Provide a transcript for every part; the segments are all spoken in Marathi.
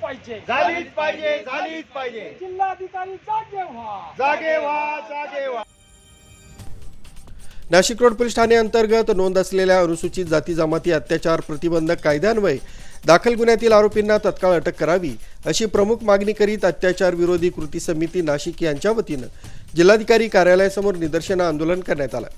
पाहिजे झालीच पाहिजे झालीच पाहिजे. जिल्हाधिकारी जागे व्हा जागे व्हा जागे व्हा. नाशिक रोड पोलीस ठाणे अंतर्गत नोंद असलेल्या अनुसूचित जाती जमाती अत्याचार प्रतिबंधक कायद्यान्वये दाखल गुन्ह्यातील आरोपींना तत्काळ अटक करावी अशी प्रमुख मागणी करीत अत्याचार विरोधी कृती समिती नाशिक यांच्या वतीनं जिल्हाधिकारी कार्यालयासमोर निदर्शन आंदोलन करण्यात आलं.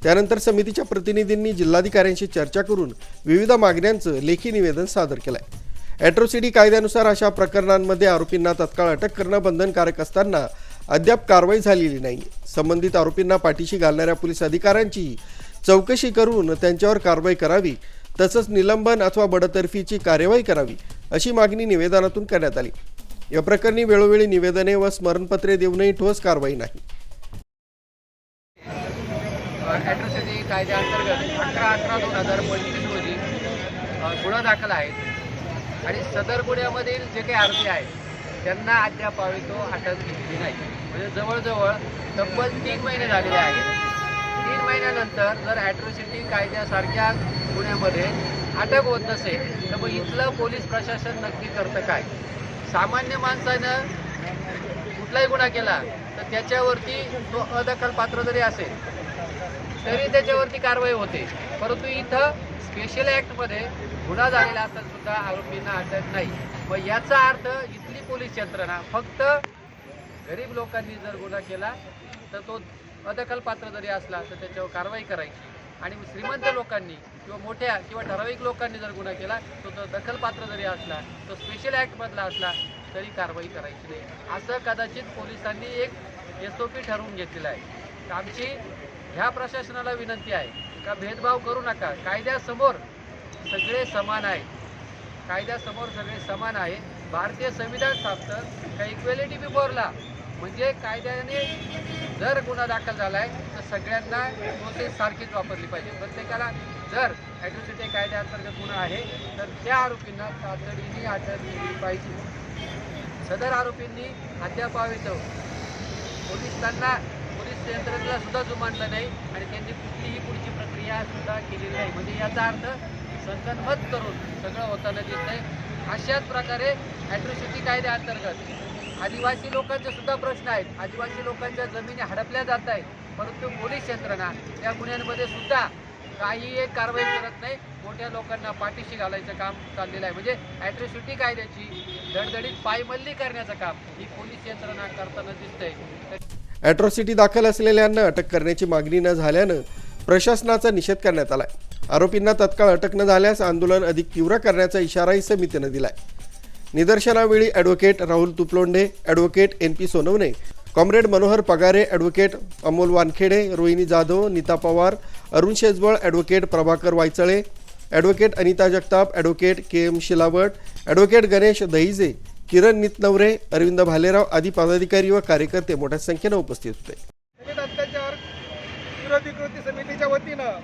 त्यानंतर समितीच्या प्रतिनिधींनी जिल्हाधिकाऱ्यांशी चर्चा करून विविध मागण्यांचं लेखी निवेदन सादर केलंय. ॲट्रॉसिटी कायद्यानुसार अशा प्रकरणांमध्ये आरोपींना तत्काळ अटक करणं बंधनकारक असताना अद्याप कारवाई झालेली नाही. संबंधित आरोपींना पाठीशी घालणाऱ्या पोलीस अधिकाऱ्यांची चौकशी करून त्यांच्यावर कारवाई करावी तसंच निलंबन अथवा बडतर्फीची कार्यवाही करावी अशी मागणी निवेदनातून करण्यात आली. या प्रकरणी वेळोवेळी निवेदने व स्मरणपत्रे देऊनही ठोस कारवाई नाही. ॲट्रॉसिटी कायद्याअंतर्गत 18/11/2025 रोजी गुन्हा दाखल आहे आणि सदर गुन्ह्यामधील जे काही आरोपी आहेत त्यांना अद्याप तो अटक घेतली नाही. म्हणजे जवळजवळ तब्बल 3 महिने झालेले आहेत. 3 महिन्यानंतर जर ॲट्रॉसिटी कायद्यासारख्या गुन्ह्यामध्ये अटक होत नसेल तर मग इथलं पोलीस प्रशासन नक्की करतं काय? सामान्य माणसानं कुठलाही गुन्हा केला तर त्याच्यावरती तो अदखलपात्र जरी असेल तरी त्याच्यावरती कारवाई होते, परंतु इथं स्पेशल ॲक्टमध्ये गुन्हा झालेला असताना सुद्धा आरोपींना अटक नाही. मग याचा अर्थ इथली पोलीस यंत्रणा फक्त गरीब लोकांनी जर गुन्हा केला तर तो अदखलपात्र जरी असला तर त्याच्यावर कारवाई करायची आणि श्रीमंत लोकांनी किंवा मोठ्या किंवा ठराविक लोकांनी जर गुन्हा केला तो दखलपात्र जरी असला तो स्पेशल ॲक्टमधला असला तरी कारवाई करायची नाही. असं कदाचित पोलिसांनी एक SOP ठरवून घेतलेलं आहे. तर आमची ह्या प्रशासनाला विनंती आहे का भेदभाव करू नका. कायद्यासमोर सगळे समान आहेत. कायद्यासमोर सगळे समान आहे. भारतीय संविधान सांगतं का इक्वेलिटी बिफोर लॉ, म्हणजे कायद्याने जर गुन्हा दाखल झाला आहे तर सगळ्यांना प्रोसेस सारखीच वापरली पाहिजे. प्रत्येकाला जर ॲट्रॉसिटी कायद्याअंतर्गत गुन्हा आहे तर त्या आरोपींना तातडीने अटक केली पाहिजे. सदर आरोपींनी अद्याप पोलीस यंत्रणेला सुद्धा जुमानलं नाही आणि त्यांनी कुठलीही पुढची प्रक्रिया सुद्धा केलेली नाही. म्हणजे याचा अर्थ संगनमत करून सगळं होताना दिसत आहे. अशाच प्रकारे ॲट्रॉसिटी कायद्याअंतर्गत आदिवासी लोकांचे सुद्धा प्रश्न आहेत. आदिवासी लोकांच्या जमिनी हडपल्या जात आहेत, परंतु पोलीस यंत्रणा त्या गुन्ह्यांमध्ये सुद्धा काही एक कारवाई करत नाही. मोठ्या लोकांना पाठीशी घालायचं काम चाललेलं आहे. म्हणजे ॲट्रॉसिटी कायद्याची धडधडीत पायमल्ली करण्याचं काम ही पोलीस यंत्रणा करताना दिसतंय. ॲट्रॉसिटी दाखल असलेल्यांना अटक करण्याची मागणी न झाल्यानं प्रशासनाचा निषेध करण्यात आलाय. आरोपींना तत्काळ अटक न झाल्यास आंदोलन अधिक तीव्र करण्याचा इशाराही समितीनं दिलाय. निदर्शनावेळी advocate Rahul Tuplonde, advocate NP Sonawane, comrade Manohar Pagare, advocate Amol Wankhede, Rohini Jadhav, Nita Pawar, Arun Shejwal, advocate Prabhakar Waychale, advocate Anita Jagtap, advocate KM Shilawat, advocate Ganesh Dahije, Kiran Nitnaware, Arvind Bhalerao आदी पदाधिकारी व कार्यकर्ते मोठ्या संख्येनं उपस्थित होते. अत्याचार विरोधी कृती समितीच्या वतीनं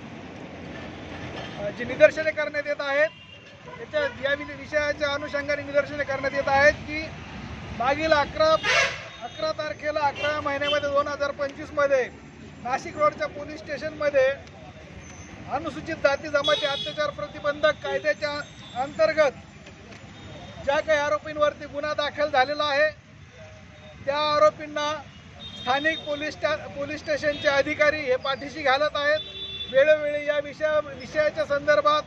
जी निदर्शने करण्यात येत आहेत या विषयाच्या अनुषंगाने निदर्शने करण्यात येत आहेत की मागील 11 तारखेला 11 महिन्यामध्ये 2025 मध्ये नाशिक रोडच्या पोलीस स्टेशनमध्ये अनुसूचित जाती जमाती अत्याचार प्रतिबंधक कायद्याच्या अंतर्गत ज्या काही आरोपींवरती गुन्हा दाखल झालेला आहे त्या आरोपींना स्थानिक पोलीस स्टेशनचे अधिकारी हे पाठीशी घालत आहेत. वेळोवेळी या विषयाच्या संदर्भात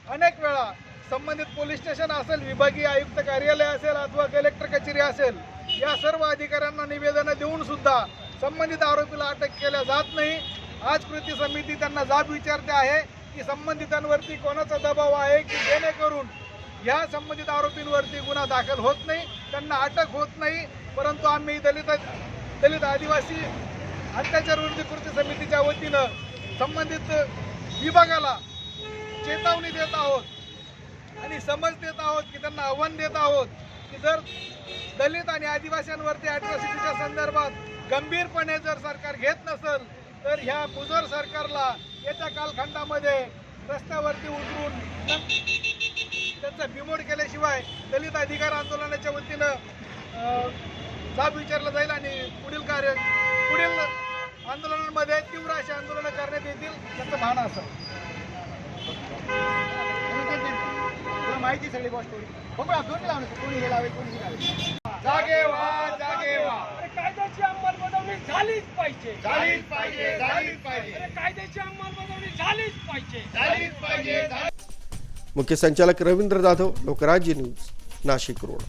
अनेक वेळा संबंधित पोलीस स्टेशन असेल, विभागीय आयुक्त कार्यालय असेल अथवा कलेक्टर कचेरी असेल या सर्व अधिकाऱ्यांना निवेदनं देऊन सुद्धा संबंधित आरोपीला अटक केल्या जात नाही. आज कृती समिती त्यांना जाब विचारते आहे की संबंधितांवरती कोणाचा दबाव आहे की जेणेकरून या संबंधित आरोपींवरती गुन्हा दाखल होत नाही, त्यांना अटक होत नाही. परंतु आम्ही दलित आदिवासी अत्याचार विरोधी कृती समितीच्या वतीनं संबंधित विभागाला चेतावणी देत आहोत आणि समज देत आहोत की त्यांना आव्हान देत आहोत की जर दलित आणि आदिवासींवरती ॲट्रॉसिटीच्या संदर्भात गंभीरपणे जर सरकार घेत नसेल तर ह्या मुजोर सरकारला येत्या कालखंडामध्ये रस्त्यावरती उतरून त्यांचा बिमोड केल्याशिवाय दलित अधिकार आंदोलनाच्या वतीनं जाब विचारला जाईल आणि पुढील आंदोलनांमध्ये तीव्र अशी आंदोलनं करण्यात येतील याचं भान असेल. तुला माहिती सगळी गोष्ट बघूया दोन्ही लावणार कोणी हे लावेल कोणी हे लावेल. जागे व्हा जागे व्हा. अरे कायद्याची अंमलबजावणी झालीच पाहिजे. झालीच पाहिजे झालीच पाहिजे अरे कायद्याची अंमलबजावणी झालीच पाहिजे. झालीच पाहिजे. मुख्य संचालक रवींद्र जाधव, लोकराज्य न्यूज, नाशिक रोड.